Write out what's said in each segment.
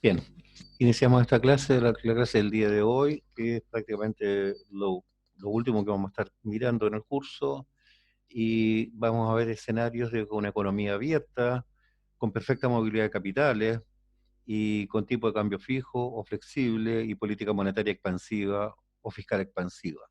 Bien, iniciamos esta clase, la clase del día de hoy, que es prácticamente lo último que vamos a estar mirando en el curso, y vamos a ver escenarios de una economía abierta, con perfecta movilidad de capitales, y con tipo de cambio fijo o flexible, y política monetaria expansiva o fiscal expansiva.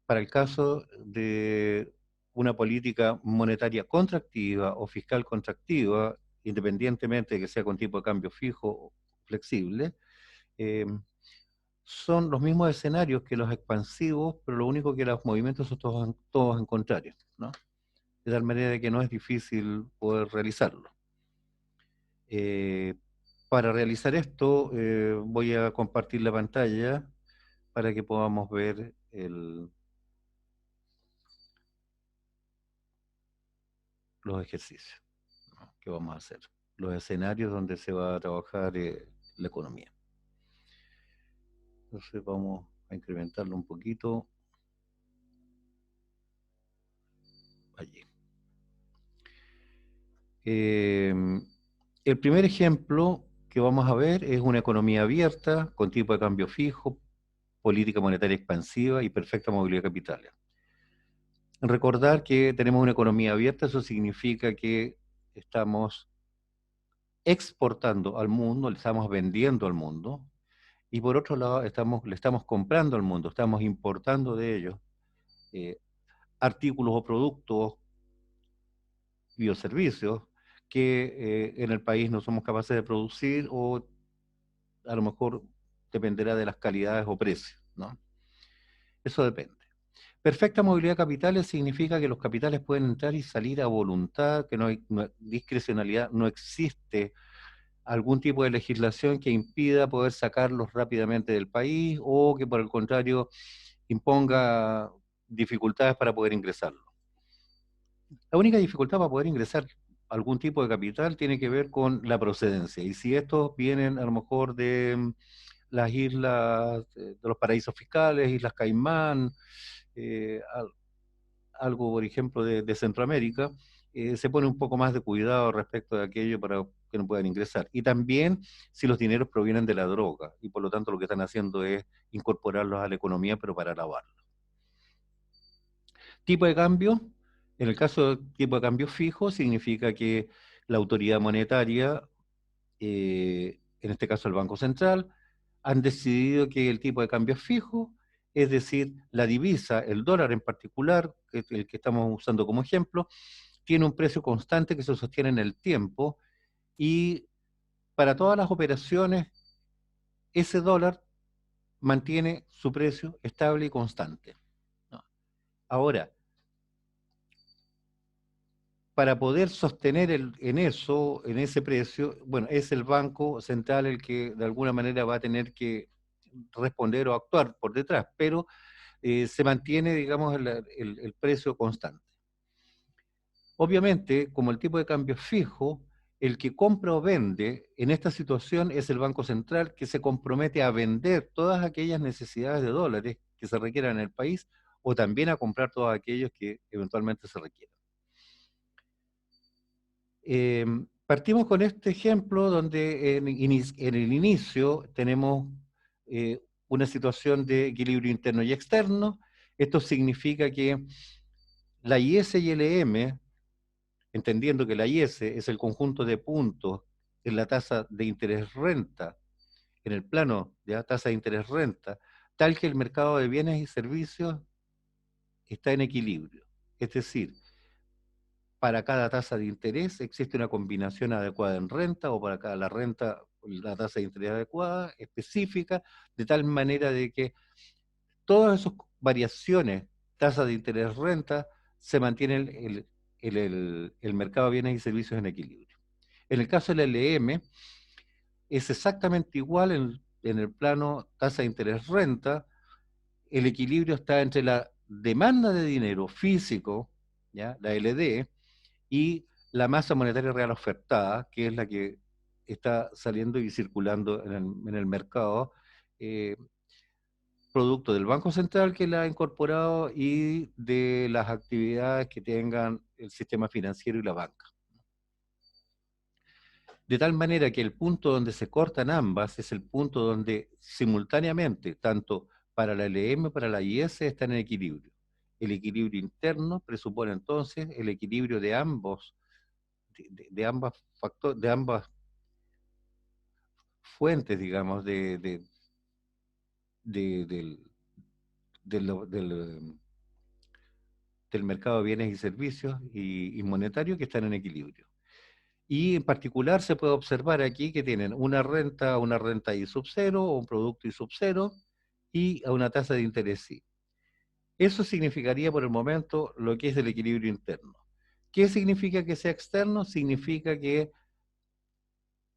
Para el caso de una política monetaria contractiva o fiscal contractiva, independientemente de que sea con tipo de cambio fijo o flexible, eh, son los mismos escenarios que los expansivos, pero lo único que los movimientos son todos en contrario, ¿no? De tal manera que no es difícil poder realizarlo. Eh, para realizar esto, voy a compartir la pantalla para que podamos ver los ejercicios, ¿no?, que vamos a hacer, los escenarios donde se va a trabajar la economía. Entonces vamos a incrementarlo un poquito. Allí. El primer ejemplo que vamos a ver es una economía abierta, con tipo de cambio fijo, política monetaria expansiva y perfecta movilidad de capitales. Recordar que tenemos una economía abierta, eso significa que estamos exportando al mundo, le estamos vendiendo al mundo, y por otro lado le estamos comprando al mundo, estamos importando de ellos eh, artículos o productos y o servicios que en el país no somos capaces de producir, o a lo mejor dependerá de las calidades o precios, ¿no? Eso depende. Perfecta movilidad de capitales significa que los capitales pueden entrar y salir a voluntad, que no hay discrecionalidad, no existe algún tipo de legislación que impida poder sacarlos rápidamente del país, o que por el contrario imponga dificultades para poder ingresarlos. La única dificultad para poder ingresar algún tipo de capital tiene que ver con la procedencia, y si estos vienen a lo mejor de las islas, de los paraísos fiscales, Islas Caimán, eh, algo por ejemplo de Centroamérica, se pone un poco más de cuidado respecto de aquello para que no puedan ingresar. Y también si los dineros provienen de la droga, y por lo tanto lo que están haciendo es incorporarlos a la economía, pero para lavarlos. Tipo de cambio, en el caso de tipo de cambio fijo, significa que la autoridad monetaria, en este caso el Banco Central, han decidido que el tipo de cambio es fijo, es decir, la divisa, el dólar en particular, que es el que estamos usando como ejemplo, tiene un precio constante que se sostiene en el tiempo, y para todas las operaciones ese dólar mantiene su precio estable y constante, ¿no? Ahora, para poder sostener en eso, en ese precio, bueno, es el Banco Central el que de alguna manera va a tener que responder o actuar por detrás, pero se mantiene, digamos, el precio constante. Obviamente, como el tipo de cambio es fijo, el que compra o vende en esta situación es el Banco Central, que se compromete a vender todas aquellas necesidades de dólares que se requieran en el país, o también a comprar todos aquellos que eventualmente se requieran. Partimos con este ejemplo donde en el inicio tenemos una situación de equilibrio interno y externo. Esto significa que la IS y el EM, entendiendo que la IS es el conjunto de puntos en la tasa de interés renta, en el plano de la tasa de interés renta, tal que el mercado de bienes y servicios está en equilibrio. Es decir, para cada tasa de interés existe una combinación adecuada en renta, o para cada la renta, la tasa de interés adecuada, específica, de tal manera de que todas esas variaciones, tasas de interés renta, se mantienen el mercado de bienes y servicios en equilibrio. En el caso del LM, es exactamente igual en el plano tasa de interés renta. El equilibrio está entre la demanda de dinero físico, ¿ya?, la LD, y la masa monetaria real ofertada, que es la que está saliendo y circulando en el mercado, eh, producto del Banco Central que la ha incorporado y de las actividades que tengan el sistema financiero y la banca. De tal manera que el punto donde se cortan ambas es el punto donde simultáneamente, tanto para la LM como para la IS, están en equilibrio. El equilibrio interno presupone entonces el equilibrio de ambos, de ambas factores, de ambas fuentes, digamos, del, del mercado de bienes y servicios y monetario que están en equilibrio. Y en particular se puede observar aquí que tienen una renta I sub 0 o un producto I sub 0 y a una tasa de interés I. Eso significaría por el momento lo que es el equilibrio interno. ¿Qué significa que sea externo? Significa que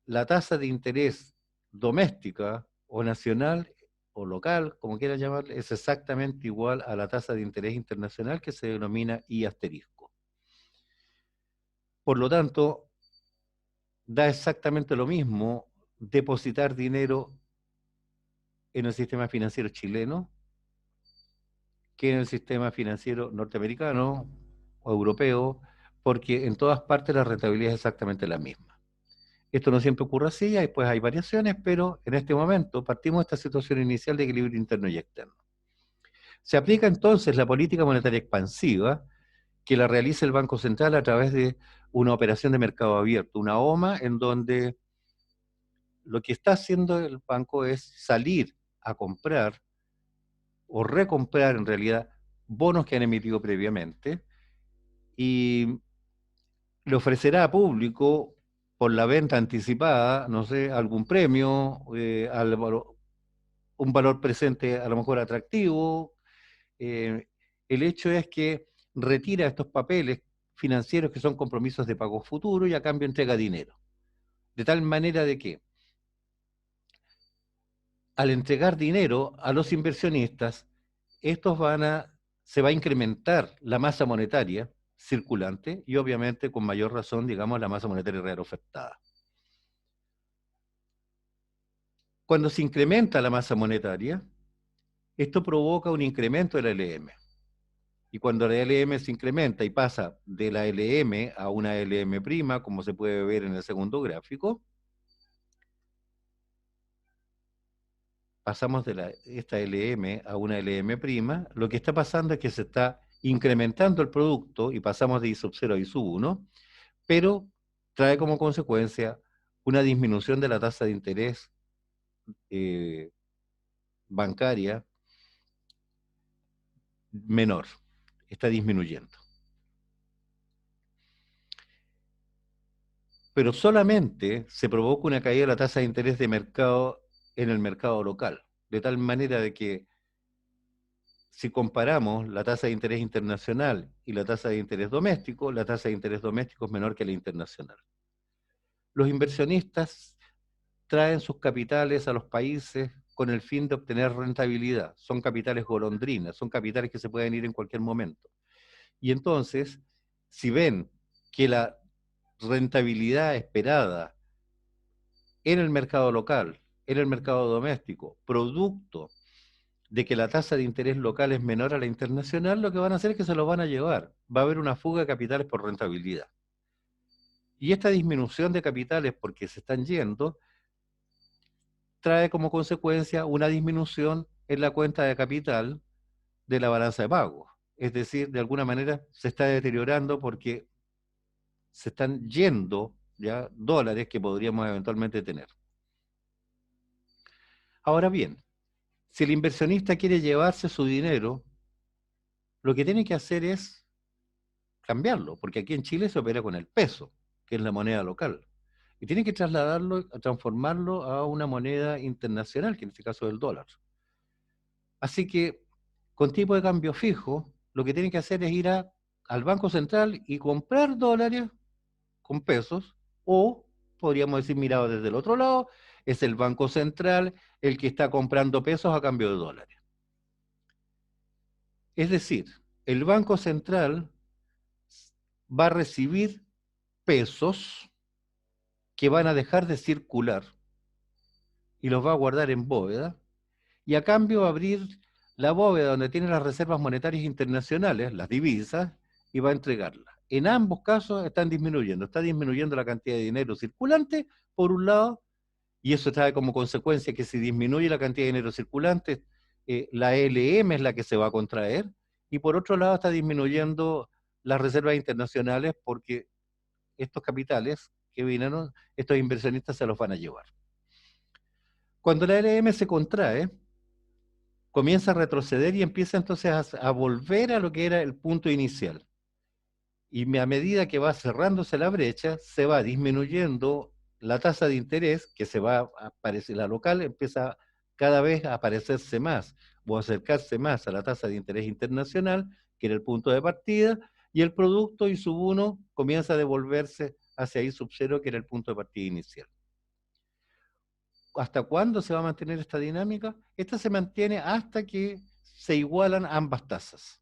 la tasa de interés doméstica o nacional o local, como quieran llamarle, es exactamente igual a la tasa de interés internacional que se denomina I asterisco. Por lo tanto, da exactamente lo mismo depositar dinero en el sistema financiero chileno que en el sistema financiero norteamericano o europeo, porque en todas partes la rentabilidad es exactamente la misma. Esto no siempre ocurre así, después hay variaciones, pero en este momento partimos de esta situación inicial de equilibrio interno y externo. Se aplica entonces la política monetaria expansiva, que la realiza el Banco Central a través de una operación de mercado abierto, una OMA, en donde lo que está haciendo el banco es salir a comprar o recomprar en realidad bonos que han emitido previamente y le ofrecerá a público por la venta anticipada, no sé, algún premio, un valor presente a lo mejor atractivo. Eh, el hecho es que retira estos papeles financieros que son compromisos de pago futuro y a cambio entrega dinero. De tal manera de que al entregar dinero a los inversionistas, se va a incrementar la masa monetaria circulante y obviamente con mayor razón, digamos, la masa monetaria real ofertada. Cuando se incrementa la masa monetaria, esto provoca un incremento de la LM. Y cuando la LM se incrementa y pasa de la LM a una LM', como se puede ver en el segundo gráfico, pasamos de esta LM a una LM', lo que está pasando es que se está incrementando el producto y pasamos de I sub 0 a I sub 1, pero trae como consecuencia una disminución de la tasa de interés bancaria menor, está disminuyendo. Pero solamente se provoca una caída de la tasa de interés de mercado en el mercado local, de tal manera de que si comparamos la tasa de interés internacional y la tasa de interés doméstico, la tasa de interés doméstico es menor que la internacional. Los inversionistas traen sus capitales a los países con el fin de obtener rentabilidad. Son capitales golondrinas, son capitales que se pueden ir en cualquier momento. Y entonces, si ven que la rentabilidad esperada en el mercado local, en el mercado doméstico, producto de que la tasa de interés local es menor a la internacional, lo que van a hacer es que se lo van a llevar. Va a haber una fuga de capitales por rentabilidad. Y esta disminución de capitales, porque se están yendo, trae como consecuencia una disminución en la cuenta de capital de la balanza de pagos. Es decir, de alguna manera se está deteriorando porque se están yendo ya dólares que podríamos eventualmente tener. Ahora bien, si el inversionista quiere llevarse su dinero, lo que tiene que hacer es cambiarlo, porque aquí en Chile se opera con el peso, que es la moneda local. Y tiene que trasladarlo, transformarlo a una moneda internacional, que en este caso es el dólar. Así que, con tipo de cambio fijo, lo que tiene que hacer es ir al Banco Central y comprar dólares con pesos, o podríamos decir, mirado desde el otro lado, es el Banco Central el que está comprando pesos a cambio de dólares. Es decir, el Banco Central va a recibir pesos que van a dejar de circular y los va a guardar en bóveda, y a cambio va a abrir la bóveda donde tiene las reservas monetarias internacionales, las divisas, y va a entregarlas. en ambos casos están disminuyendo. Está disminuyendo la cantidad de dinero circulante, por un lado, y eso trae como consecuencia que si disminuye la cantidad de dinero circulante, la LM es la que se va a contraer, y por otro lado está disminuyendo las reservas internacionales porque estos capitales que vinieron, estos inversionistas se los van a llevar. Cuando la LM se contrae, comienza a retroceder y empieza entonces a volver a lo que era el punto inicial. Y a medida que va cerrándose la brecha, se va disminuyendo la tasa de interés, que se va a aparecer, la local empieza cada vez a parecerse más o a acercarse más a la tasa de interés internacional, que era el punto de partida, y el producto I sub 1 comienza a devolverse hacia I sub 0, que era el punto de partida inicial. ¿Hasta cuándo se va a mantener esta dinámica? Esta se mantiene hasta que se igualan ambas tasas.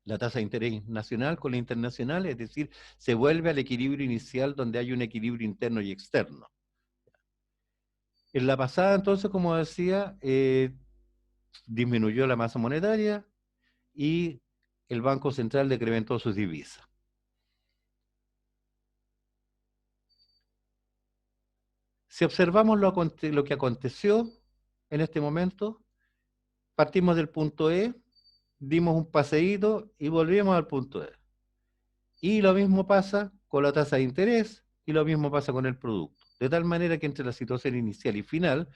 La tasa de interés nacional con la internacional, es decir, se vuelve al equilibrio inicial donde hay un equilibrio interno y externo. En la pasada, entonces, como decía, disminuyó la masa monetaria y el Banco Central decrementó sus divisas. Si observamos lo que aconteció en este momento, partimos del punto E, dimos un paseíto y volvimos al punto E. Y lo mismo pasa con la tasa de interés y lo mismo pasa con el producto. De tal manera que entre la situación inicial y final,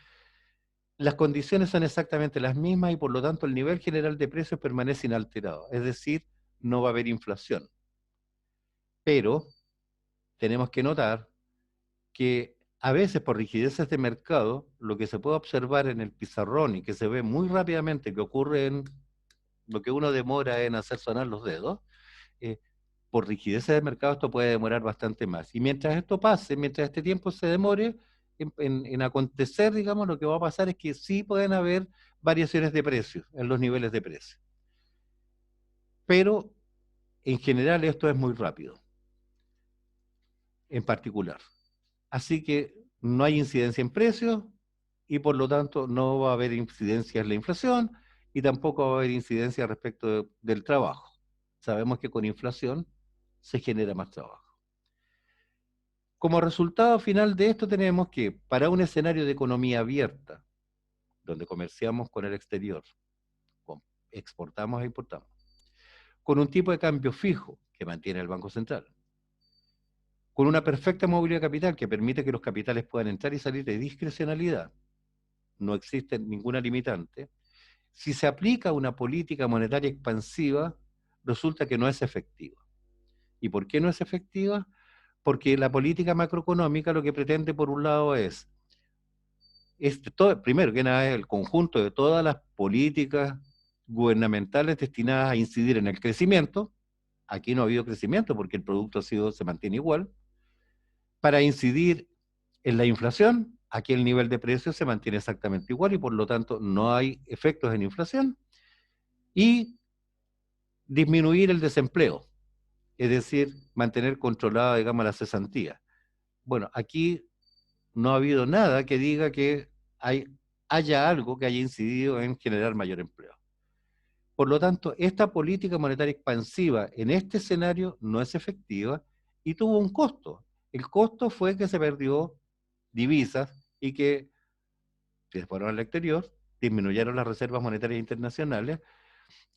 las condiciones son exactamente las mismas y por lo tanto el nivel general de precios permanece inalterado. Es decir, no va a haber inflación. Pero tenemos que notar que a veces por rigideces de mercado, lo que se puede observar en el pizarrón y que se ve muy rápidamente que ocurre en lo que uno demora en hacer sonar los dedos, por rigidez de mercado esto puede demorar bastante más. Y mientras esto pase, mientras este tiempo se demore en acontecer, digamos, lo que va a pasar es que sí pueden haber variaciones de precios en los niveles de precio. Pero en general esto es muy rápido, en particular. Así que no hay incidencia en precios y por lo tanto no va a haber incidencia en la inflación y tampoco va a haber incidencia respecto del trabajo. Sabemos que con inflación se genera más trabajo. Como resultado final de esto tenemos que para un escenario de economía abierta, donde comerciamos con el exterior, exportamos e importamos, con un tipo de cambio fijo que mantiene el Banco Central, con una perfecta movilidad capital que permite que los capitales puedan entrar y salir de discrecionalidad, no existe ninguna limitante. Si se aplica una política monetaria expansiva, resulta que no es efectiva. ¿Y por qué no es efectiva? Porque la política macroeconómica lo que pretende por un lado es primero que nada es el conjunto de todas las políticas gubernamentales destinadas a incidir en el crecimiento. Aquí no ha habido crecimiento porque el producto se mantiene igual. Para incidir en la inflación, aquí el nivel de precios se mantiene exactamente igual y por lo tanto no hay efectos en inflación. Y disminuir el desempleo, es decir, mantener controlada, digamos, la cesantía. Bueno, aquí no ha habido nada que diga que haya algo que haya incidido en generar mayor empleo. Por lo tanto, esta política monetaria expansiva en este escenario no es efectiva y tuvo un costo. El costo fue que se perdió divisas y que se fueron al exterior, disminuyeron las reservas monetarias internacionales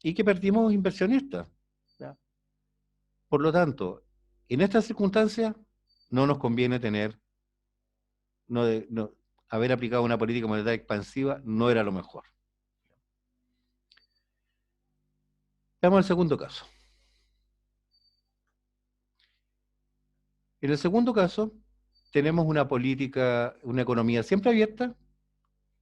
y que perdimos inversionistas. ¿Ya? Por lo tanto, en estas circunstancias no nos conviene haber aplicado una política monetaria expansiva no era lo mejor. Veamos el segundo caso. En el segundo caso, tenemos una política, una economía siempre abierta,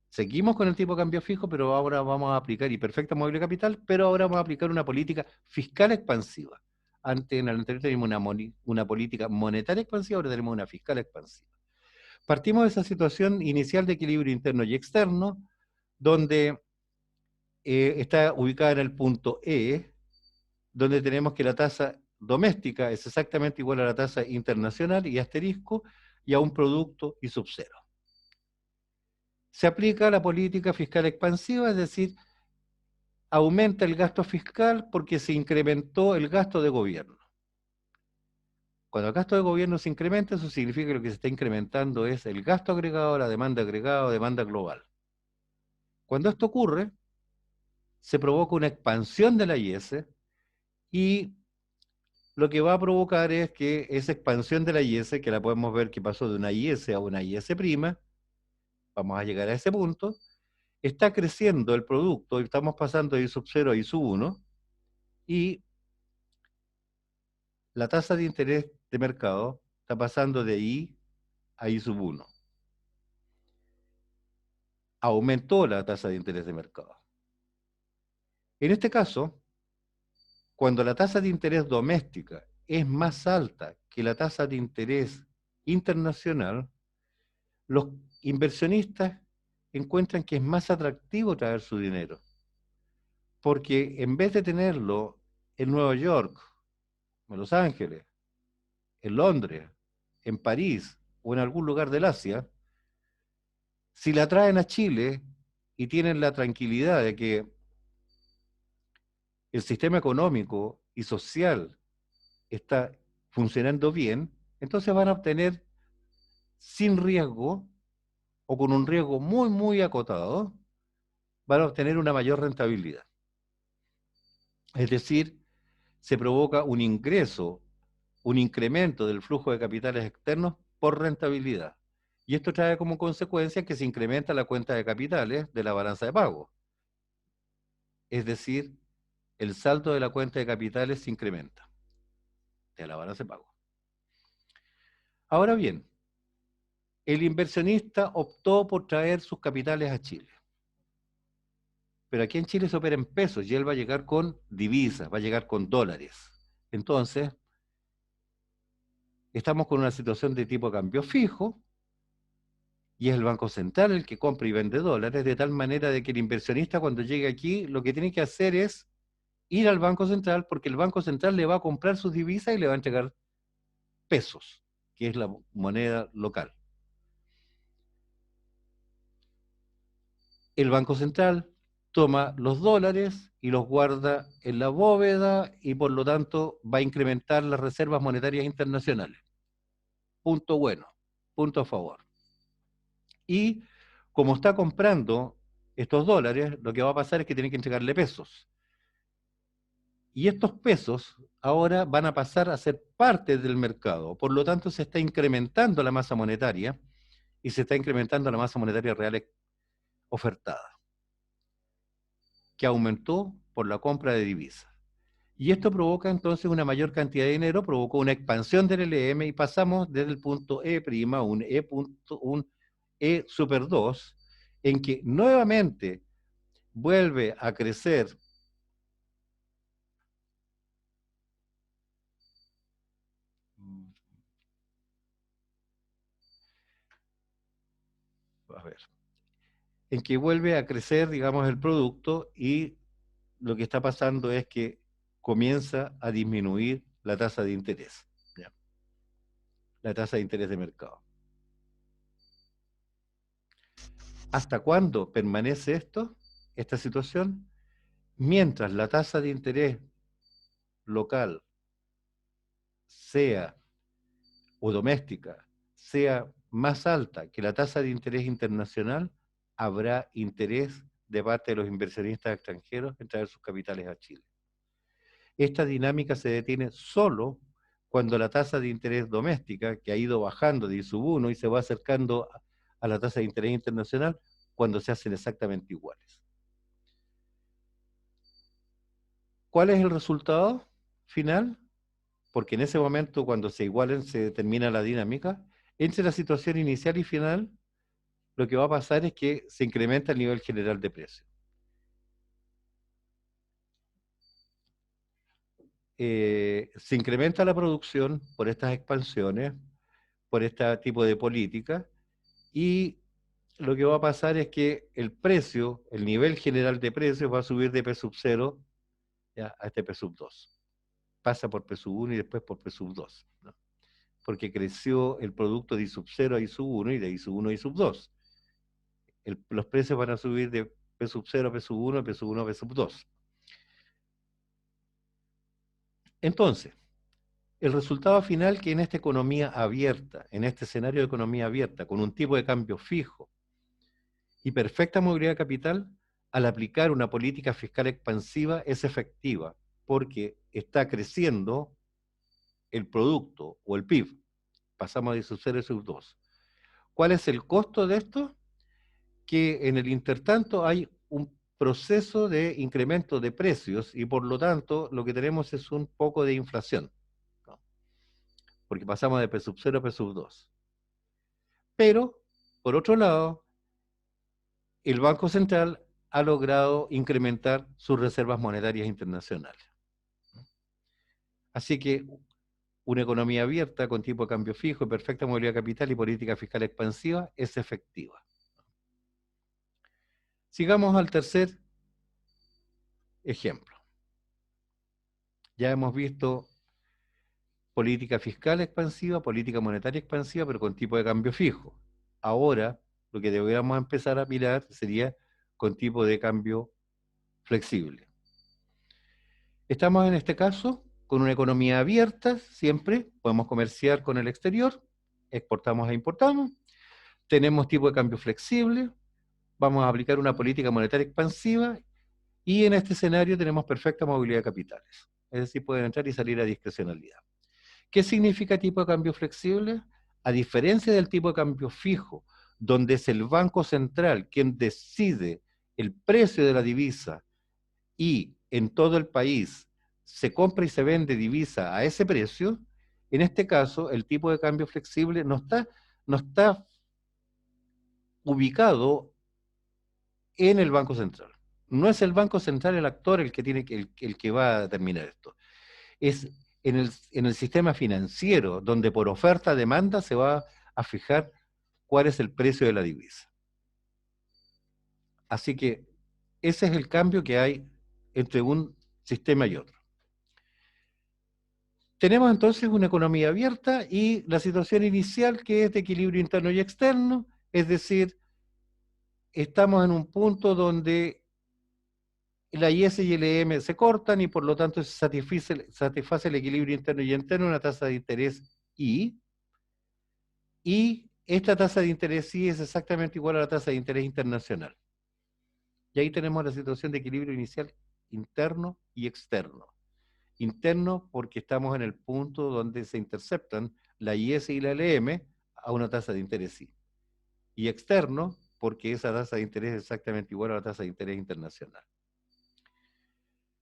seguimos con el tipo de cambio fijo, pero ahora vamos a aplicar, y perfecta movilidad capital, pero ahora vamos a aplicar una política fiscal expansiva. Antes, en el anterior teníamos una política monetaria expansiva, ahora tenemos una fiscal expansiva. Partimos de esa situación inicial de equilibrio interno y externo, donde está ubicada en el punto E, donde tenemos que la tasa doméstica es exactamente igual a la tasa internacional y asterisco, y a un producto I sub 0. Se aplica la política fiscal expansiva, es decir, aumenta el gasto fiscal porque se incrementó el gasto de gobierno. Cuando el gasto de gobierno se incrementa, eso significa que lo que se está incrementando es el gasto agregado, la demanda agregada, demanda global. Cuando esto ocurre, se provoca una expansión de la IS y lo que va a provocar es que esa expansión de la IS, que la podemos ver que pasó de una IS a una IS prima, vamos a llegar a ese punto, está creciendo el producto, y estamos pasando de I sub 0 a I sub 1, y la tasa de interés de mercado está pasando de I a I sub 1. Aumentó la tasa de interés de mercado. En este caso, cuando la tasa de interés doméstica es más alta que la tasa de interés internacional, los inversionistas encuentran que es más atractivo traer su dinero, porque en vez de tenerlo en Nueva York, en Los Ángeles, en Londres, en París o en algún lugar del Asia, si la traen a Chile y tienen la tranquilidad de que el sistema económico y social está funcionando bien, entonces van a obtener sin riesgo o con un riesgo muy, muy acotado, van a obtener una mayor rentabilidad. Es decir, se provoca un ingreso, un incremento del flujo de capitales externos por rentabilidad. Y esto trae como consecuencia que se incrementa la cuenta de capitales de la balanza de pago. Es decir, el saldo de la cuenta de capitales se incrementa de la balanza de pago. Ahora bien, el inversionista optó por traer sus capitales a Chile. Pero aquí en Chile se opera en pesos y él va a llegar con divisas, va a llegar con dólares. Entonces, estamos con una situación de tipo de cambio fijo y es el Banco Central el que compra y vende dólares, de tal manera de que el inversionista cuando llegue aquí lo que tiene que hacer es ir al Banco Central porque el Banco Central le va a comprar sus divisas y le va a entregar pesos, que es la moneda local. El Banco Central toma los dólares y los guarda en la bóveda y por lo tanto va a incrementar las reservas monetarias internacionales. Punto bueno, punto a favor. Y como está comprando estos dólares, lo que va a pasar es que tiene que entregarle pesos. Y estos pesos ahora van a pasar a ser parte del mercado. Por lo tanto, se está incrementando la masa monetaria y se está incrementando la masa monetaria real ofertada, que aumentó por la compra de divisas. Y esto provoca entonces una mayor cantidad de dinero, provocó una expansión del LM y pasamos desde el punto E', un E super 2, en que nuevamente vuelve a crecer. A ver, en que vuelve a crecer, digamos, el producto y lo que está pasando es que comienza a disminuir la tasa de interés, ¿ya? La tasa de interés de mercado. ¿Hasta cuándo permanece esto, esta situación? Mientras la tasa de interés local sea, o doméstica, sea más alta que la tasa de interés internacional, habrá interés de parte de los inversionistas extranjeros en traer sus capitales a Chile. Esta dinámica se detiene solo cuando la tasa de interés doméstica, que ha ido bajando de I sub 1 y se va acercando a la tasa de interés internacional, cuando se hacen exactamente iguales. ¿Cuál es el resultado final? Porque en ese momento, cuando se igualen, se determina la dinámica. Entre la situación inicial y final, lo que va a pasar es que se incrementa el nivel general de precios. Se incrementa la producción por estas expansiones, por este tipo de política, y lo que va a pasar es que el precio, el nivel general de precios va a subir de P sub 0 a este P sub 2. Pasa por P sub 1 y después por P sub 2, ¿no? Porque creció el producto de I sub 0 a I sub 1 y de I sub 1 a I sub 2. Los precios van a subir de P sub 0 a P sub 1, P sub 1 a P sub 2. Entonces, el resultado final que en esta economía abierta, en este escenario de economía abierta, con un tipo de cambio fijo y perfecta movilidad de capital, al aplicar una política fiscal expansiva es efectiva, porque está creciendo el producto o el PIB. Pasamos de sub 0 a sub 2. ¿Cuál es el costo de esto? Que en el intertanto hay un proceso de incremento de precios y por lo tanto lo que tenemos es un poco de inflación, ¿no? Porque pasamos de P sub 0 a P sub 2. Pero, por otro lado, el Banco Central ha logrado incrementar sus reservas monetarias internacionales. Así que una economía abierta con tipo de cambio fijo, perfecta movilidad de capital y política fiscal expansiva es efectiva. Sigamos al tercer ejemplo. Ya hemos visto política fiscal expansiva, política monetaria expansiva, pero con tipo de cambio fijo. Ahora, lo que deberíamos empezar a mirar sería con tipo de cambio flexible. Estamos en este caso con una economía abierta, siempre podemos comerciar con el exterior, exportamos e importamos, tenemos tipo de cambio flexible, vamos a aplicar una política monetaria expansiva y en este escenario tenemos perfecta movilidad de capitales, es decir, pueden entrar y salir a discrecionalidad. ¿Qué significa tipo de cambio flexible? A diferencia del tipo de cambio fijo, donde es el Banco Central quien decide el precio de la divisa y en todo el país se compra y se vende divisa a ese precio, en este caso el tipo de cambio flexible no está ubicado en el Banco Central. No es el Banco Central el actor el que va a determinar esto. Es en el sistema financiero, donde por oferta-demanda se va a fijar cuál es el precio de la divisa. Así que ese es el cambio que hay entre un sistema y otro. Tenemos entonces una economía abierta y la situación inicial que es de equilibrio interno y externo, es decir, estamos en un punto donde la IS y el EM se cortan y por lo tanto se satisface el equilibrio interno y externo, una tasa de interés y esta tasa de interés I es exactamente igual a la tasa de interés internacional. Y ahí tenemos la situación de equilibrio inicial interno y externo. Interno porque estamos en el punto donde se interceptan la IS y la LM a una tasa de interés I. Y externo porque esa tasa de interés es exactamente igual a la tasa de interés internacional.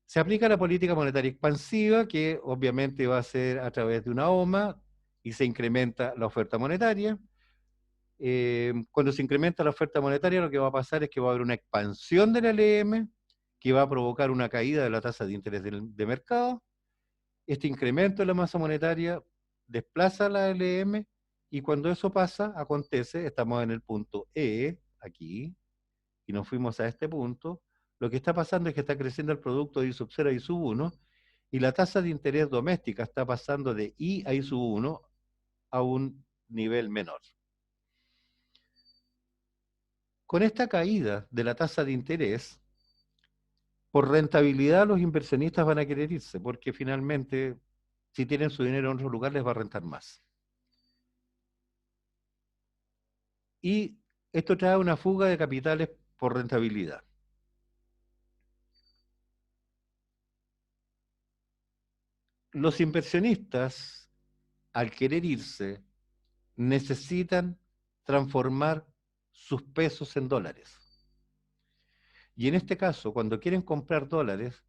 Se aplica la política monetaria expansiva, que obviamente va a ser a través de una OMA, y se incrementa la oferta monetaria. Cuando se incrementa la oferta monetaria, lo que va a pasar es que va a haber una expansión del LM, que va a provocar una caída de la tasa de interés de mercado. Este incremento de la masa monetaria desplaza la LM, y cuando eso pasa, acontece, estamos en el punto E, aquí, y nos fuimos a este punto, lo que está pasando es que está creciendo el producto de I sub 0 a I sub 1, y la tasa de interés doméstica está pasando de I a I sub 1 a un nivel menor. Con esta caída de la tasa de interés, por rentabilidad los inversionistas van a querer irse, porque finalmente, si tienen su dinero en otro lugar, les va a rentar más. Y esto trae una fuga de capitales por rentabilidad. Los inversionistas, al querer irse, necesitan transformar sus pesos en dólares. Y en este caso, cuando quieren comprar dólares,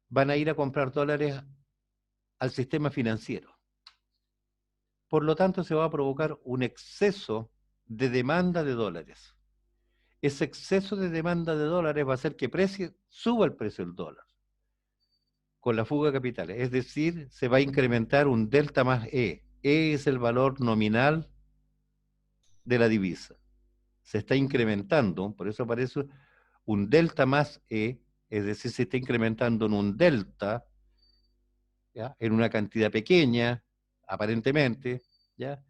van a ir a comprar dólares al sistema financiero. Por lo tanto, se va a provocar un exceso de demanda de dólares. Ese exceso de demanda de dólares va a hacer que suba el precio del dólar con la fuga de capitales. Es decir, se va a incrementar un delta más E. E es el valor nominal de la divisa. Se está incrementando, por eso aparece un delta más E, es decir, se está incrementando en un delta, ¿ya?, en una cantidad pequeña, aparentemente, ¿ya?,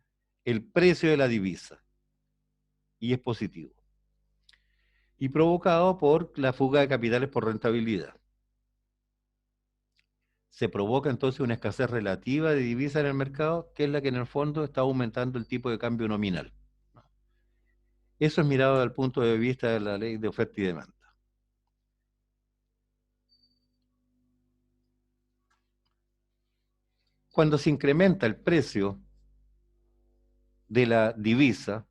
el precio de la divisa, y es positivo. Y provocado por la fuga de capitales por rentabilidad. se provoca entonces una escasez relativa de divisas en el mercado, que es la que en el fondo está aumentando el tipo de cambio nominal. Eso es mirado desde el punto de vista de la ley de oferta y demanda. Cuando se incrementa el precio de la divisa,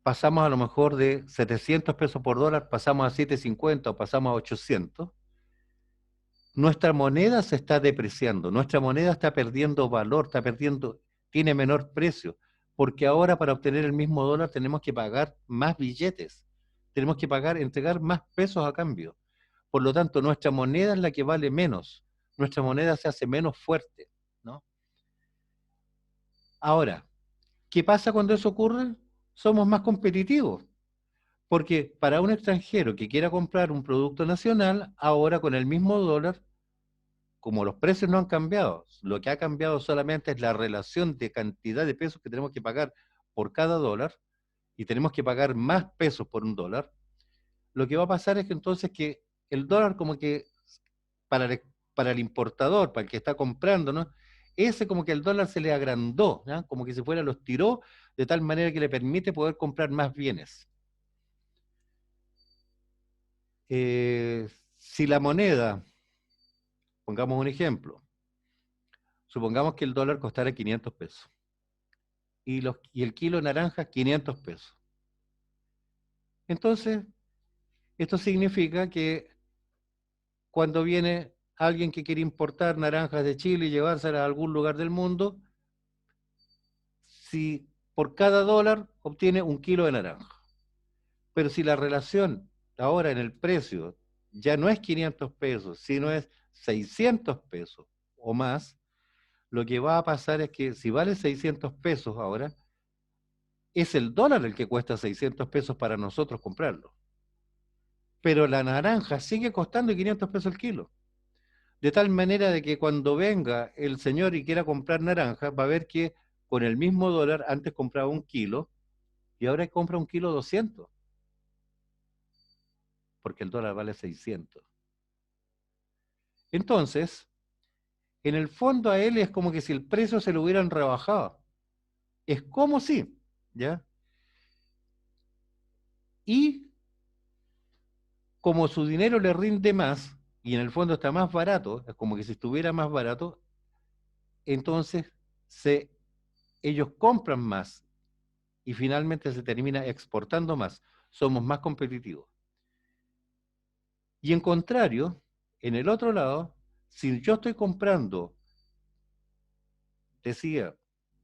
pasamos a lo mejor de 700 pesos por dólar, pasamos a 750 o pasamos a 800, nuestra moneda se está depreciando, nuestra moneda está perdiendo valor, tiene menor precio, porque ahora para obtener el mismo dólar tenemos que pagar más billetes, tenemos que entregar más pesos a cambio. Por lo tanto, nuestra moneda es la que vale menos, nuestra moneda se hace menos fuerte, ¿no? Ahora, ¿qué pasa cuando eso ocurre? Somos más competitivos, porque para un extranjero que quiera comprar un producto nacional, ahora con el mismo dólar, como los precios no han cambiado, lo que ha cambiado solamente es la relación de cantidad de pesos que tenemos que pagar por cada dólar, y tenemos que pagar más pesos por un dólar, lo que va a pasar es que entonces que el dólar como que para para el importador, para el que está comprando, ¿no? Ese como que el dólar se le agrandó, ¿no? Como que se fuera, los tiró, de tal manera que le permite poder comprar más bienes. Si la moneda, pongamos un ejemplo, supongamos que el dólar costara 500 pesos y el kilo de naranja 500 pesos. Entonces, esto significa que cuando viene alguien que quiere importar naranjas de Chile y llevárselas a algún lugar del mundo, si por cada dólar obtiene un kilo de naranja. Pero si la relación ahora en el precio ya no es 500 pesos, sino es 600 pesos o más, lo que va a pasar es que si vale 600 pesos ahora, es el dólar el que cuesta 600 pesos para nosotros comprarlo. Pero la naranja sigue costando 500 pesos el kilo. De tal manera de que cuando venga el señor y quiera comprar naranja, va a ver que con el mismo dólar antes compraba un kilo y ahora compra un kilo 200, porque el dólar vale 600. Entonces, en el fondo a él es como que si el precio se lo hubieran rebajado. Es como si, ¿ya? Y como su dinero le rinde más y en el fondo está más barato, es como que si estuviera más barato, entonces se, ellos compran más y finalmente se termina exportando más. Somos más competitivos. Y en contrario, en el otro lado, si yo estoy comprando, decía,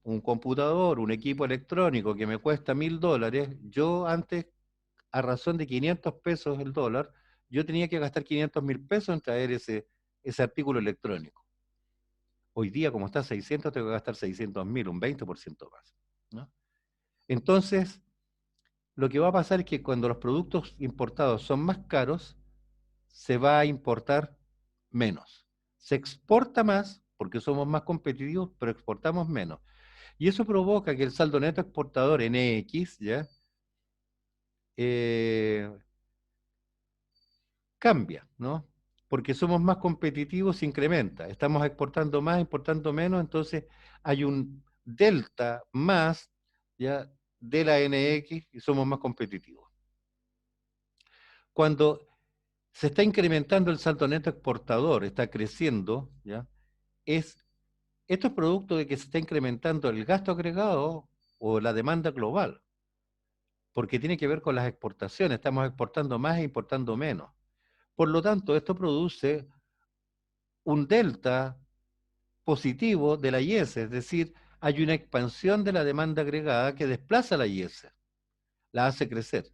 un computador, un equipo electrónico que me cuesta $1000, yo antes, a razón de 500 pesos el dólar, yo tenía que gastar 500.000 pesos en traer ese artículo electrónico. Hoy día, como está a 600, tengo que gastar 600.000, un 20% más, ¿no? Entonces, lo que va a pasar es que cuando los productos importados son más caros, se va a importar menos. Se exporta más porque somos más competitivos, pero exportamos menos. Y eso provoca que el saldo neto exportador NX, ¿ya? Eh, cambia, ¿no? Porque somos más competitivos, se incrementa. Estamos exportando más, importando menos, entonces hay un delta más, ¿ya? De la NX y somos más competitivos. Cuando se está incrementando el saldo neto exportador, está creciendo, ¿ya? Esto es producto de que se está incrementando el gasto agregado o la demanda global, porque tiene que ver con las exportaciones, estamos exportando más e importando menos. Por lo tanto, esto produce un delta positivo de la IES, es decir, hay una expansión de la demanda agregada que desplaza la IES, la hace crecer.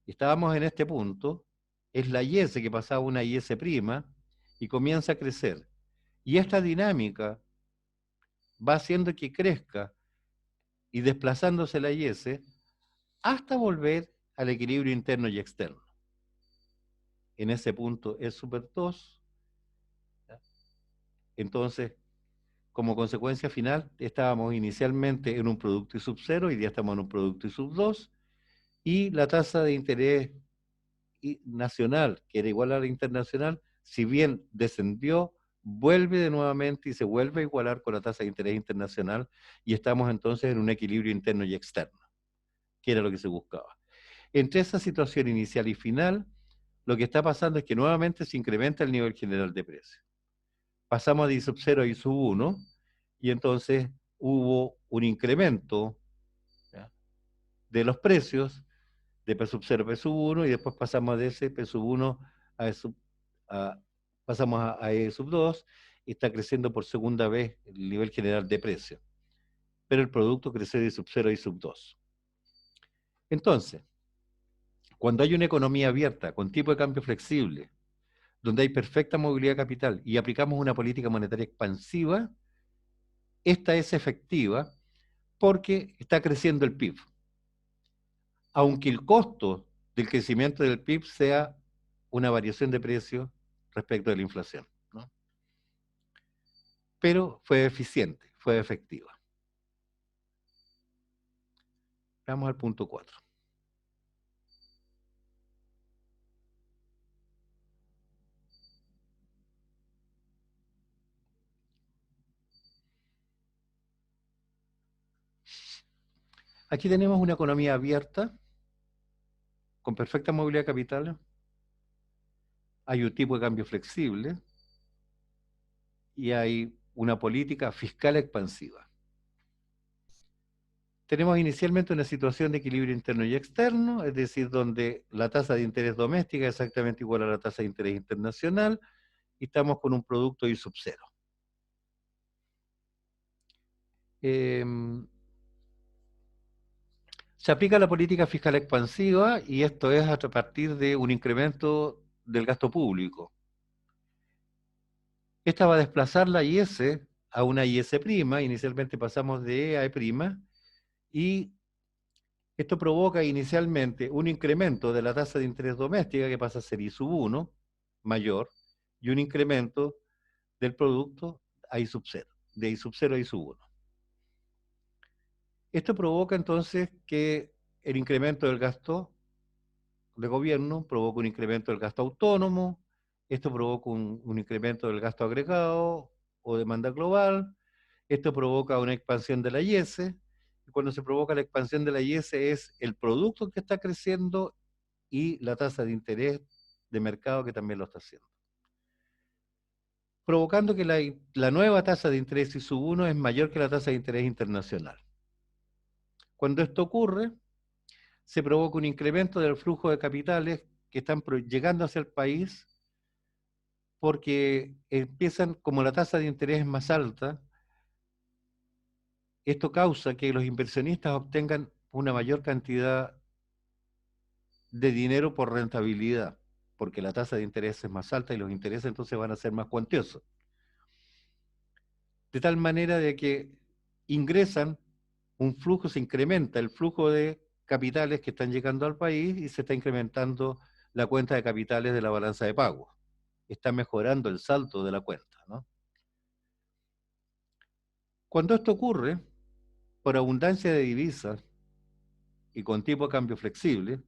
Y estábamos en este punto, es la IES que pasaba una IES prima y comienza a crecer. Y esta dinámica va haciendo que crezca y desplazándose la IES hasta volver al equilibrio interno y externo. En ese punto es super 2. Entonces, como consecuencia final, estábamos inicialmente en un producto y sub 0, y ya estamos en un producto y sub 2, y la tasa de interés nacional, que era igual a la internacional, si bien descendió, vuelve de nuevamente y se vuelve a igualar con la tasa de interés internacional y estamos entonces en un equilibrio interno y externo, que era lo que se buscaba. Entre esa situación inicial y final, lo que está pasando es que nuevamente se incrementa el nivel general de precios. Pasamos de I sub 0 a I sub 1 y entonces hubo un incremento, ¿ya?, de los precios de P sub 0 a P sub 1 y después pasamos de ese P sub 1 a, a pasamos a E sub 2 y está creciendo por segunda vez el nivel general de precio. Pero el producto crece de I sub 0 a I sub 2. Entonces, cuando hay una economía abierta, con tipo de cambio flexible, donde hay perfecta movilidad de capital y aplicamos una política monetaria expansiva, esta es efectiva porque está creciendo el PIB. Aunque el costo del crecimiento del PIB sea una variación de precio respecto de la inflación, ¿no? Pero fue eficiente, fue efectiva. Vamos al punto 4. Aquí tenemos una economía abierta, con perfecta movilidad de capital, hay un tipo de cambio flexible y hay una política fiscal expansiva. Tenemos inicialmente una situación de equilibrio interno y externo, es decir, donde la tasa de interés doméstica es exactamente igual a la tasa de interés internacional y estamos con un producto I sub 0. Se aplica la política fiscal expansiva y esto es a partir de un incremento del gasto público. Esta va a desplazar la IS a una IS prima, inicialmente pasamos de E a E', y esto provoca inicialmente un incremento de la tasa de interés doméstica que pasa a ser I sub 1, mayor, y un incremento del producto a I sub 0, de I sub 0 a I sub 1. Esto provoca entonces que el incremento del gasto de gobierno provoca un incremento del gasto autónomo, esto provoca un incremento del gasto agregado o demanda global, esto provoca una expansión de la IS, y cuando se provoca la expansión de la IS es el producto que está creciendo y la tasa de interés de mercado que también lo está haciendo. Provocando que la nueva tasa de interés I sub 1 es mayor que la tasa de interés internacional. Cuando esto ocurre, se provoca un incremento del flujo de capitales que están llegando hacia el país porque empiezan, como la tasa de interés es más alta, esto causa que los inversionistas obtengan una mayor cantidad de dinero por rentabilidad, porque la tasa de interés es más alta y los intereses entonces van a ser más cuantiosos. De tal manera de que ingresan un flujo, se incrementa el flujo de capitales que están llegando al país y se está incrementando la cuenta de capitales de la balanza de pagos. Está mejorando el saldo de la cuenta, ¿no? Cuando esto ocurre, por abundancia de divisas y con tipo de cambio flexible,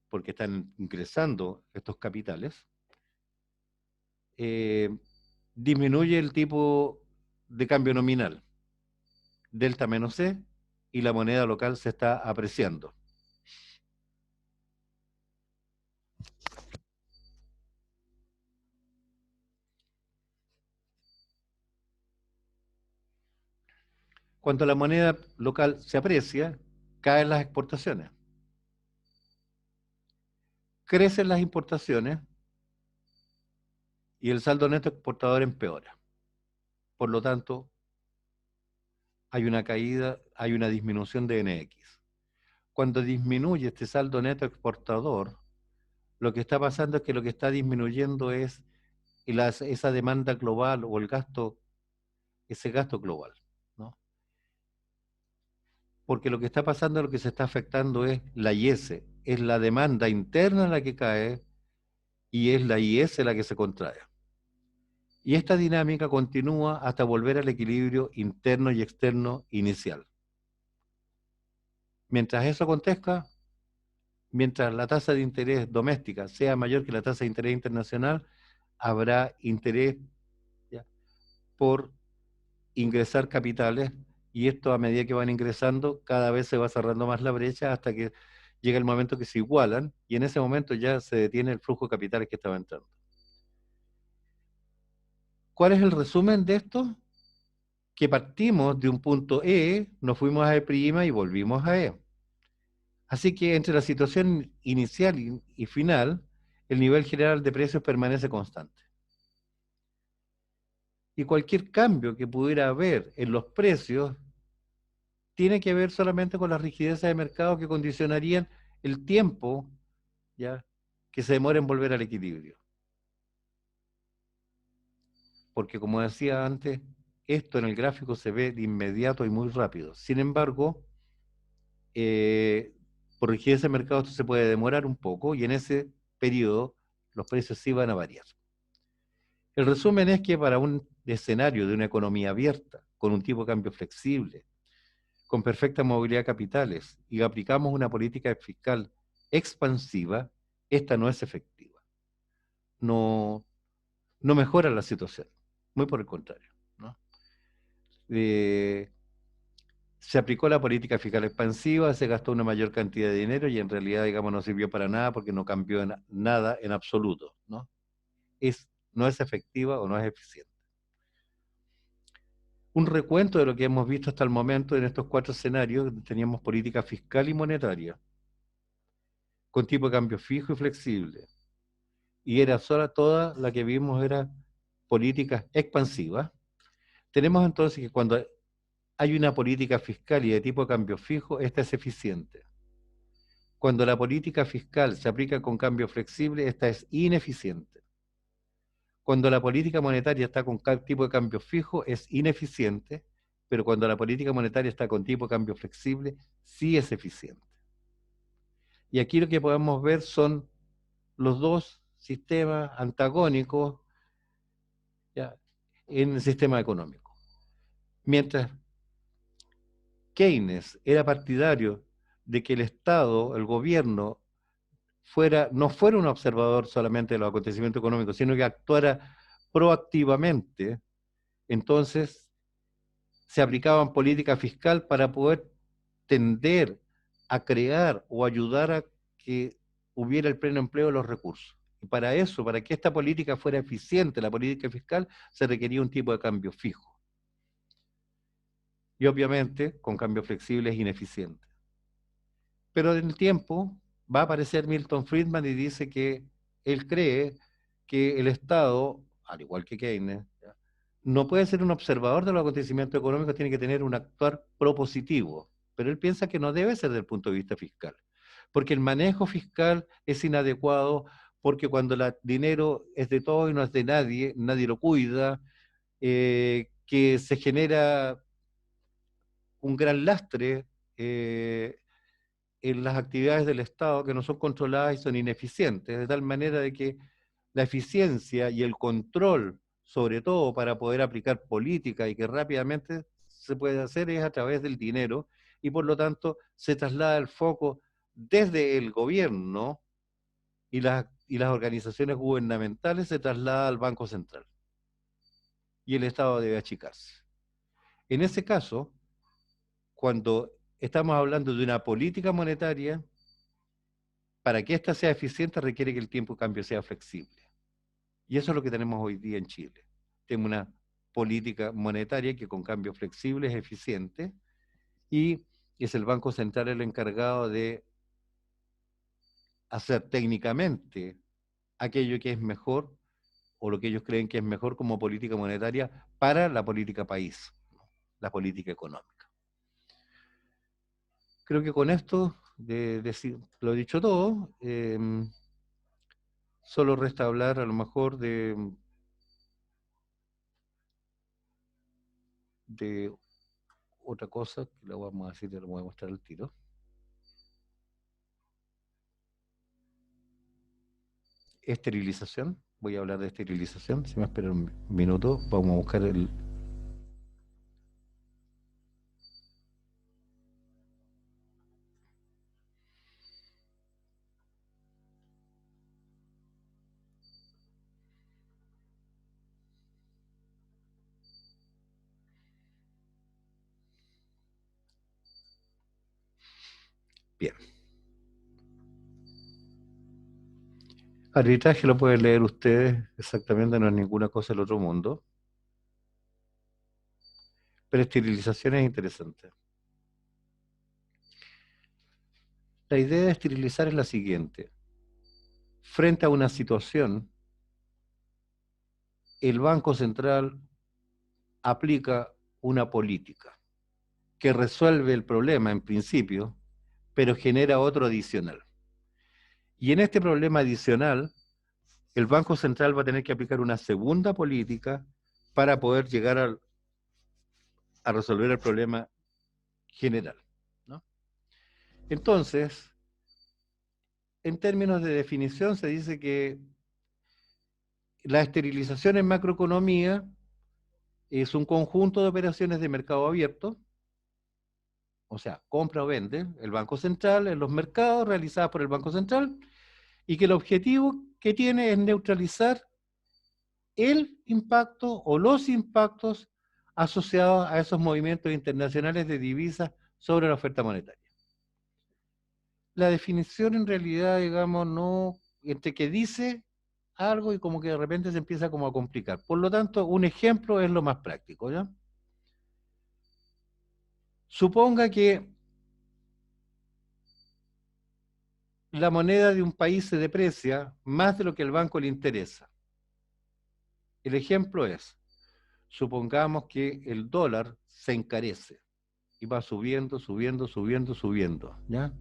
porque están ingresando estos capitales, disminuye el tipo de cambio nominal, delta menos C, y la moneda local se está apreciando. Cuando la moneda local se aprecia, caen las exportaciones. Crecen las importaciones y el saldo neto exportador empeora. Por lo tanto, hay una caída, hay una disminución de NX. Cuando disminuye este saldo neto exportador, lo que está pasando es que lo que está disminuyendo es esa demanda global o el gasto, ese gasto global, ¿no? Porque lo que está pasando, lo que se está afectando es la IS, es la demanda interna la que cae y es la IS la que se contrae. Y esta dinámica continúa hasta volver al equilibrio interno y externo inicial. Mientras eso acontezca, mientras la tasa de interés doméstica sea mayor que la tasa de interés internacional, habrá interés, ¿ya?, por ingresar capitales, y esto a medida que van ingresando cada vez se va cerrando más la brecha hasta que llega el momento que se igualan, y en ese momento ya se detiene el flujo de capitales que estaba entrando. ¿Cuál es el resumen de esto? Que partimos de un punto E, nos fuimos a E' y volvimos a E. Así que entre la situación inicial y final, el nivel general de precios permanece constante. Y cualquier cambio que pudiera haber en los precios tiene que ver solamente con las rigidezes de mercado que condicionarían el tiempo, ¿ya?, que se demora en volver al equilibrio. Porque como decía antes, esto en el gráfico se ve de inmediato y muy rápido. Sin embargo, por rigidez de mercado esto se puede demorar un poco, y en ese periodo los precios sí van a variar. El resumen es que para un escenario de una economía abierta, con un tipo de cambio flexible, con perfecta movilidad de capitales, y aplicamos una política fiscal expansiva, esta no es efectiva. No, no mejora la situación, muy por el contrario, ¿no? Se aplicó la política fiscal expansiva, se gastó una mayor cantidad de dinero y en realidad, digamos, no sirvió para nada porque no cambió nada en absoluto, ¿no? No es efectiva o no es eficiente. Un recuento de lo que hemos visto hasta el momento en estos 4 escenarios: teníamos política fiscal y monetaria, con tipo de cambio fijo y flexible, y era sola, toda la que vimos era políticas expansivas. Tenemos entonces que cuando hay una política fiscal y de tipo de cambio fijo, esta es eficiente. Cuando la política fiscal se aplica con cambio flexible, esta es ineficiente. Cuando la política monetaria está con tipo de cambio fijo, es ineficiente, pero cuando la política monetaria está con tipo de cambio flexible, sí es eficiente. Y aquí lo que podemos ver son los dos sistemas antagónicos, ¿ya?, en el sistema económico. Mientras Keynes era partidario de que el Estado, el gobierno, no fuera un observador solamente de los acontecimientos económicos, sino que actuara proactivamente, entonces se aplicaban políticas fiscal para poder tender a crear o ayudar a que hubiera el pleno empleo de los recursos. Y para eso, para que esta política fuera eficiente, la política fiscal, se requería un tipo de cambio fijo. Y obviamente, con cambio flexible es ineficiente. Pero en el tiempo va a aparecer Milton Friedman y dice que él cree que el Estado, al igual que Keynes, ¿ya?, no puede ser un observador de los acontecimientos económicos, tiene que tener un actuar propositivo. Pero él piensa que no debe ser desde el punto de vista fiscal, porque el manejo fiscal es inadecuado, porque cuando el dinero es de todos y no es de nadie, nadie lo cuida, que se genera un gran lastre en las actividades del Estado que no son controladas y son ineficientes, de tal manera de que la eficiencia y el control, sobre todo para poder aplicar política y que rápidamente se puede hacer, es a través del dinero, y por lo tanto se traslada el foco desde el gobierno y las organizaciones gubernamentales, se traslada al Banco Central, y el Estado debe achicarse. En ese caso, cuando estamos hablando de una política monetaria, para que ésta sea eficiente requiere que el tiempo de cambio sea flexible. Y eso es lo que tenemos hoy día en Chile. Tenemos una política monetaria que con cambio flexible es eficiente, y es el Banco Central el encargado de hacer técnicamente aquello que es mejor, o lo que ellos creen que es mejor como política monetaria para la política país, ¿no?, la política económica. Creo que con esto lo he dicho todo. Solo resta hablar a lo mejor de otra cosa que la vamos a decir, te lo voy a mostrar al tiro. Esterilización. Voy a hablar de esterilización. Si me esperan un minuto, vamos a buscar el... Bien. Arbitraje lo pueden leer ustedes, exactamente no es ninguna cosa del otro mundo, pero esterilización es interesante. La idea de esterilizar es la siguiente. Frente a una situación, el Banco Central aplica una política que resuelve el problema en principio, pero genera otro adicional. Y en este problema adicional, el Banco Central va a tener que aplicar una segunda política para poder llegar a resolver el problema general, ¿no? Entonces, en términos de definición, se dice que la esterilización en macroeconomía es un conjunto de operaciones de mercado abierto, o sea, compra o vende el Banco Central en los mercados realizadas por el Banco Central, y que el objetivo que tiene es neutralizar el impacto o los impactos asociados a esos movimientos internacionales de divisas sobre la oferta monetaria. La definición en realidad, digamos, no, entre que dice algo y como que de repente se empieza como a complicar. Por lo tanto, un ejemplo es lo más práctico, ¿ya? Suponga que la moneda de un país se deprecia más de lo que al banco le interesa. El ejemplo es, supongamos que el dólar se encarece y va subiendo, subiendo, subiendo, subiendo, ¿ya?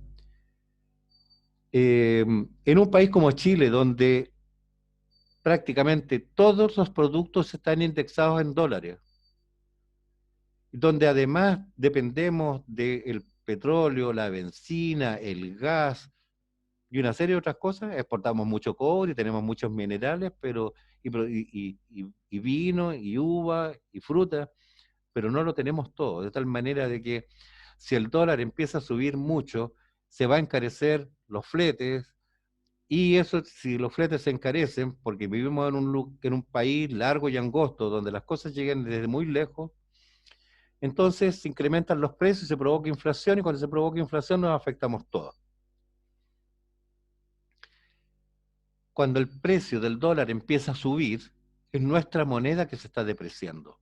En un país como Chile, donde prácticamente todos los productos están indexados en dólares, donde además dependemos del petróleo, la benzina, el gas y una serie de otras cosas, exportamos mucho cobre, tenemos muchos minerales, pero y vino, y uva, y fruta, pero no lo tenemos todo, de tal manera de que si el dólar empieza a subir mucho, se va a encarecer los fletes, y eso, si los fletes se encarecen, porque vivimos en un país largo y angosto, donde las cosas llegan desde muy lejos, entonces se incrementan los precios y se provoca inflación, y cuando se provoca inflación nos afectamos todos. Cuando el precio del dólar empieza a subir, es nuestra moneda que se está depreciando.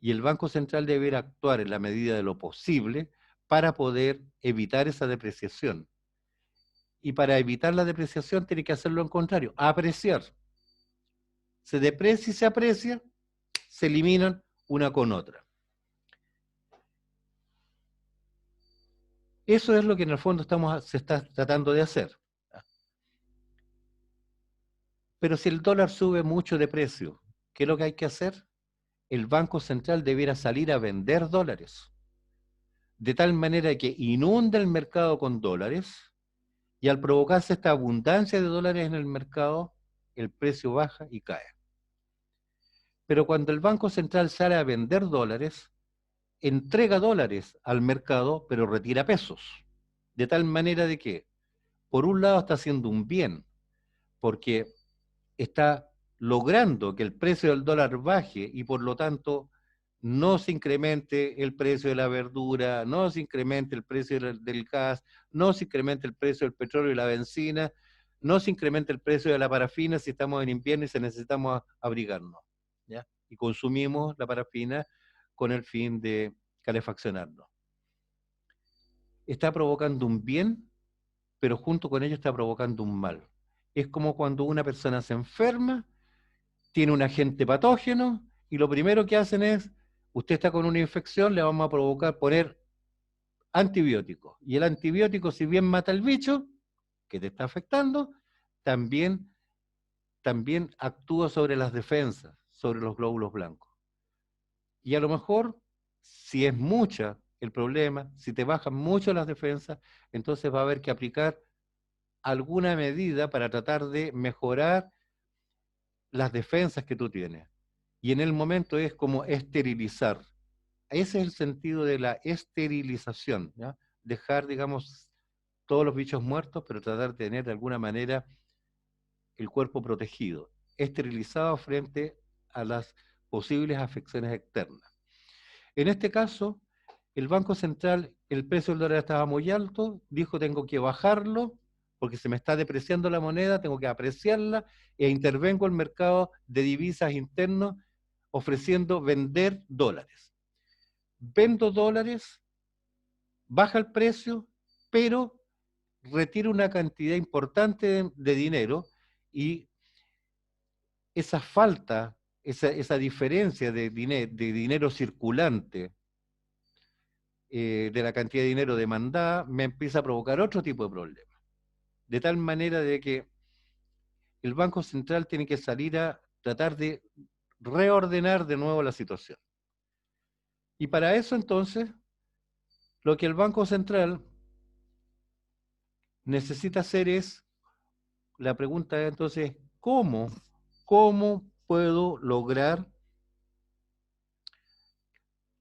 Y el Banco Central deberá actuar en la medida de lo posible para poder evitar esa depreciación. Y para evitar la depreciación tiene que hacer lo contrario, apreciar. Se deprecia y se aprecia, se eliminan una con otra. Eso es lo que en el fondo se está tratando de hacer. Pero si el dólar sube mucho de precio, ¿qué es lo que hay que hacer? El Banco Central debiera salir a vender dólares, de tal manera que inunda el mercado con dólares, y al provocarse esta abundancia de dólares en el mercado, el precio baja y cae. Pero cuando el Banco Central sale a vender dólares, entrega dólares al mercado, pero retira pesos. De tal manera de que, por un lado, está haciendo un bien, porque está logrando que el precio del dólar baje y por lo tanto no se incremente el precio de la verdura, no se incremente el precio del gas, no se incremente el precio del petróleo y la benzina, no se incremente el precio de la parafina si estamos en invierno y si necesitamos abrigarnos, ¿ya? Y consumimos la parafina con el fin de calefaccionarnos. Está provocando un bien, pero junto con ello está provocando un mal. Es como cuando una persona se enferma, tiene un agente patógeno, y lo primero que hacen es, usted está con una infección, le vamos a provocar poner antibióticos. Y el antibiótico, si bien mata el bicho que te está afectando, también, también actúa sobre las defensas, sobre los glóbulos blancos. Y a lo mejor, si es mucha el problema, si te bajan mucho las defensas, entonces va a haber que aplicar alguna medida para tratar de mejorar las defensas que tú tienes. Y en el momento es como esterilizar. Ese es el sentido de la esterilización, ¿ya? Dejar, digamos, todos los bichos muertos, pero tratar de tener de alguna manera el cuerpo protegido, esterilizado frente a las posibles afecciones externas. En este caso, el Banco Central, el precio del dólar estaba muy alto, dijo tengo que bajarlo porque se me está depreciando la moneda, tengo que apreciarla e intervengo en el mercado de divisas internos ofreciendo vender dólares. Vendo dólares, baja el precio, pero retiro una cantidad importante de dinero y esa falta, esa diferencia de dinero circulante, de la cantidad de dinero demandada, me empieza a provocar otro tipo de problemas. De tal manera de que el Banco Central tiene que salir a tratar de reordenar de nuevo la situación. Y para eso entonces, lo que el Banco Central necesita hacer es, la pregunta es entonces, ¿cómo puedo lograr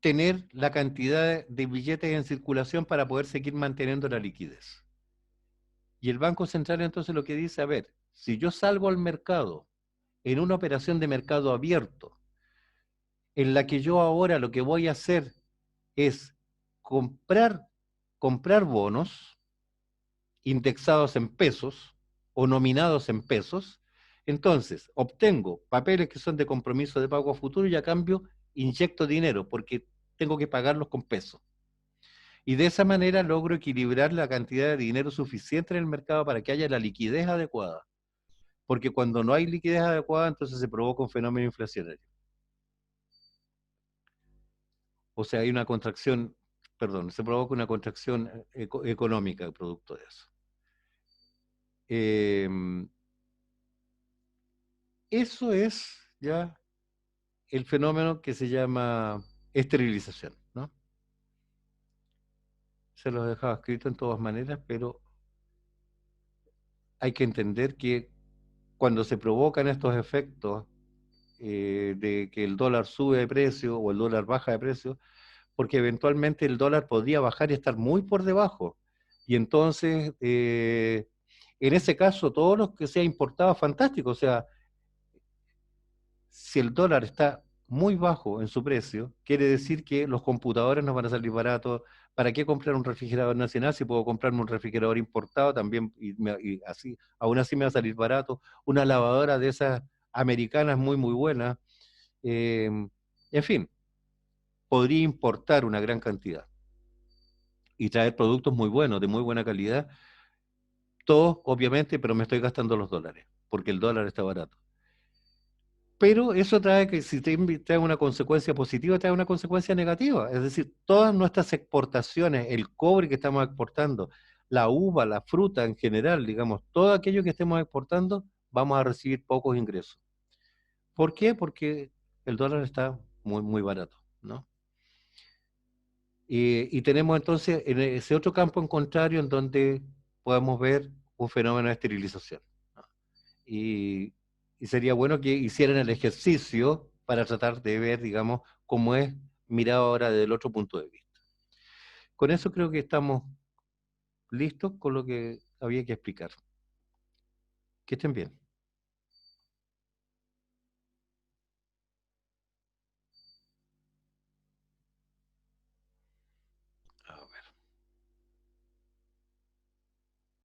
tener la cantidad de billetes en circulación para poder seguir manteniendo la liquidez? Y el Banco Central entonces lo que dice, a ver, si yo salgo al mercado en una operación de mercado abierto, en la que yo ahora lo que voy a hacer es comprar, comprar bonos indexados en pesos o nominados en pesos, entonces obtengo papeles que son de compromiso de pago a futuro y a cambio inyecto dinero porque tengo que pagarlos con pesos. Y de esa manera logro equilibrar la cantidad de dinero suficiente en el mercado para que haya la liquidez adecuada. Porque cuando no hay liquidez adecuada, entonces se provoca un fenómeno inflacionario. O sea, hay una contracción, perdón, se provoca una contracción económica producto de eso. Eh, Eso es ya el fenómeno que se llama esterilización, ¿no? Se los dejaba escrito en todas maneras, pero hay que entender que cuando se provocan estos efectos de que el dólar sube de precio o el dólar baja de precio, porque eventualmente el dólar podría bajar y estar muy por debajo. Y entonces, en ese caso, todo lo que sea importado, fantástico. O sea, si el dólar está muy bajo en su precio, quiere decir que los computadores nos van a salir baratos. ¿Para qué comprar un refrigerador nacional si puedo comprarme un refrigerador importado también y así, aún así me va a salir barato? Una lavadora de esas americanas muy buena. En fin, podría importar una gran cantidad y traer productos muy buenos, de muy buena calidad, todos obviamente, pero me estoy gastando los dólares, porque el dólar está barato. Pero eso trae que si trae una consecuencia positiva, trae una consecuencia negativa. Es decir, todas nuestras exportaciones, el cobre que estamos exportando, la uva, la fruta en general, digamos, todo aquello que estemos exportando, vamos a recibir pocos ingresos. ¿Por qué? Porque el dólar está muy barato, ¿no? Y tenemos entonces en ese otro campo en contrario en donde podemos ver un fenómeno de esterilización, ¿no? Y, y sería bueno que hicieran el ejercicio para tratar de ver, digamos, cómo es mirado ahora desde el otro punto de vista. Con eso creo que estamos listos con lo que había que explicar. Que estén bien.